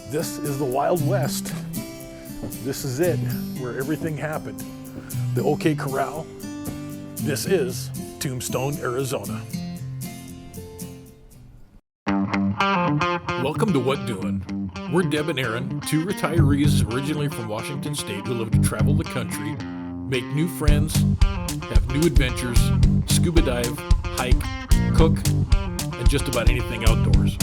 This is the Wild West. This is it, where everything happened. The OK Corral. This is Tombstone, Arizona. Welcome to What Doin'. We're Deb and Aaron, two retirees originally from Washington State who love to travel the country, make new friends, have new adventures, scuba dive, hike, cook, and just about anything outdoors.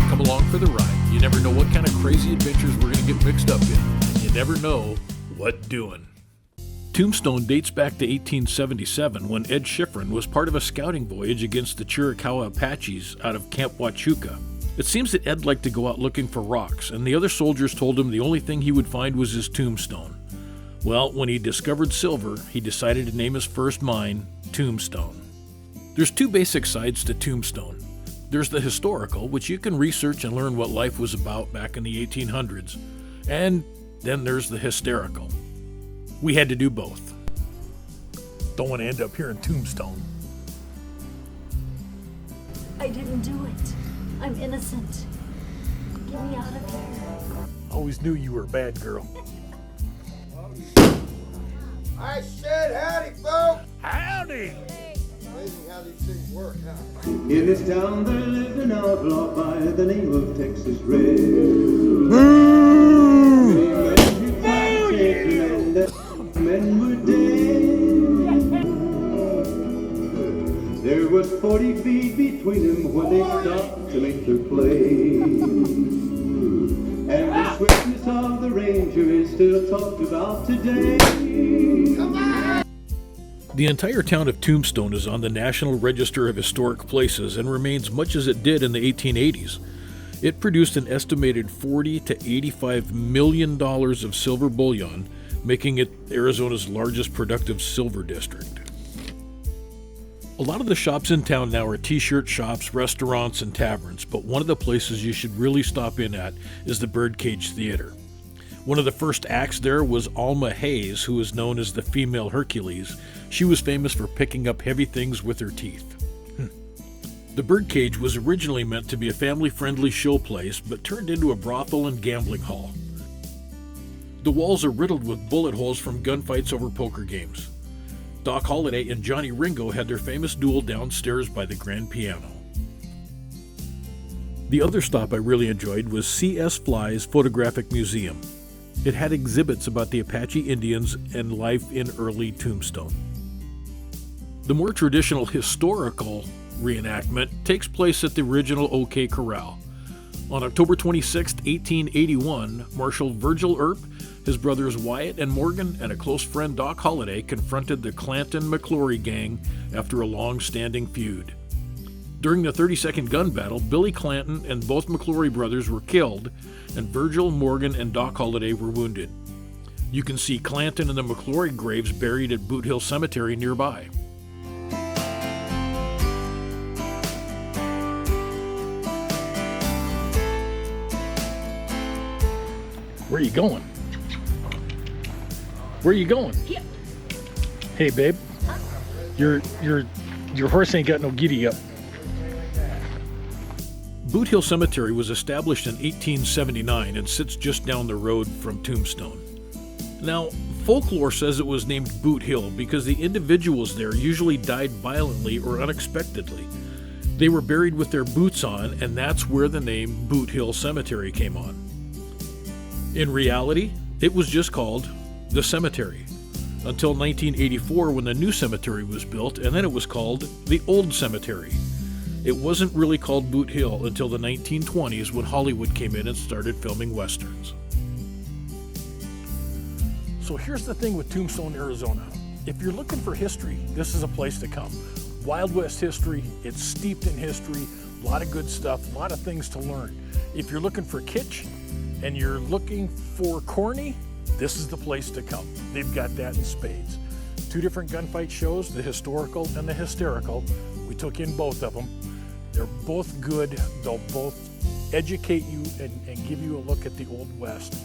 Come along for the ride. You never know what kind of crazy adventures we're going to get mixed up in. And you never know what doing. Tombstone dates back to 1877 when Ed Schifrin was part of a scouting voyage against the Chiricahua Apaches out of Camp Huachuca. It seems that Ed liked to go out looking for rocks, and the other soldiers told him the only thing he would find was his tombstone. Well, when he discovered silver, he decided to name his first mine Tombstone. There's two basic sides to Tombstone. There's the historical, which you can research and learn what life was about back in the 1800s, and then there's the hysterical. We had to do both. Don't want to end up here in Tombstone. I didn't do it. I'm innocent. Get me out of here. Always knew you were a bad girl. I said howdy, folks! Howdy! Amazing how these things work, huh? In this town there lived an outlaw by the name of Texas Red. Men were dead. There was 40 feet between them when they stopped to make their play. And the swiftness of the Ranger is still talked about today. The entire town of Tombstone is on the National Register of Historic Places and remains much as it did in the 1880s. It produced an estimated $40 to $85 million of silver bullion, making it Arizona's largest productive silver district. A lot of the shops in town now are t-shirt shops, restaurants, and taverns, but one of the places you should really stop in at is the Birdcage Theater. One of the first acts there was Alma Hayes, who is known as the female Hercules. She was famous for picking up heavy things with her teeth. The Birdcage was originally meant to be a family-friendly showplace, but turned into a brothel and gambling hall. The walls are riddled with bullet holes from gunfights over poker games. Doc Holliday and Johnny Ringo had their famous duel downstairs by the grand piano. The other stop I really enjoyed was C.S. Fly's Photographic Museum. It had exhibits about the Apache Indians and life in early Tombstone. The more traditional historical reenactment takes place at the original OK Corral. On October 26, 1881, Marshal Virgil Earp, his brothers Wyatt and Morgan, and a close friend Doc Holliday confronted the Clanton Gang after a long-standing feud. During the 30-second gun battle, Billy Clanton and both McClory brothers were killed, and Virgil, Morgan, and Doc Holliday were wounded. You can see Clanton and the McClory graves buried at Boot Hill Cemetery nearby. Where are you going? Where are you going? Here. Hey, babe. Your horse ain't got no giddy up. Boot Hill Cemetery was established in 1879 and sits just down the road from Tombstone. Now, folklore says it was named Boot Hill because the individuals there usually died violently or unexpectedly. They were buried with their boots on, and that's where the name Boot Hill Cemetery came on. In reality, it was just called the cemetery until 1984 when the new cemetery was built, and then it was called the Old Cemetery. It wasn't really called Boot Hill until the 1920s when Hollywood came in and started filming westerns. So here's the thing with Tombstone, Arizona. If you're looking for history, this is a place to come. Wild West history, it's steeped in history, a lot of good stuff, a lot of things to learn. If you're looking for kitsch and you're looking for corny, this is the place to come. They've got that in spades. Two different gunfight shows, the historical and the hysterical. We took in both of them. They're both good. They'll both educate you and give you a look at the Old West.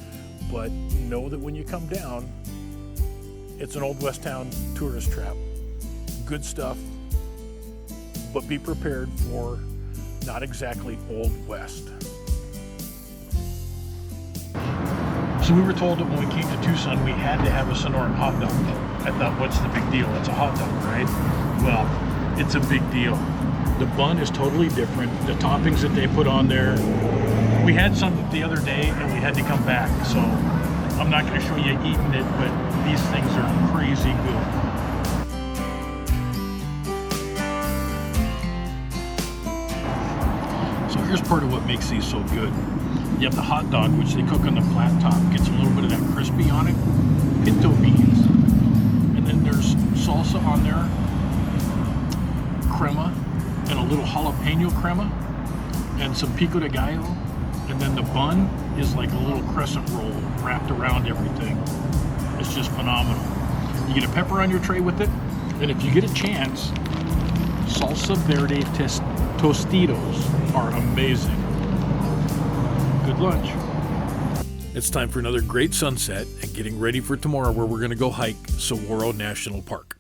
But know that when you come down, it's an Old West town tourist trap. Good stuff, but be prepared for not exactly Old West. So we were told that when we came to Tucson, we had to have a Sonor Hot Dog. I thought, what's the big deal? It's a hot dog, right? Well, it's a big deal. The bun is totally different. The toppings that they put on there. We had some the other day and we had to come back. So I'm not going to show you eating it, but these things are crazy good. So here's part of what makes these so good. You have the hot dog, which they cook on the flat top, gets a little bit of that crispy on it, pinto beans, and then there's salsa on there, crema, and a little jalapeno crema, and some pico de gallo, and then the bun is like a little crescent roll wrapped around everything. It's just phenomenal. You get a pepper on your tray with it, and if you get a chance, salsa verde tostitos are amazing. Good lunch. It's time for another great sunset and getting ready for tomorrow, where we're going to go hike Saguaro National Park.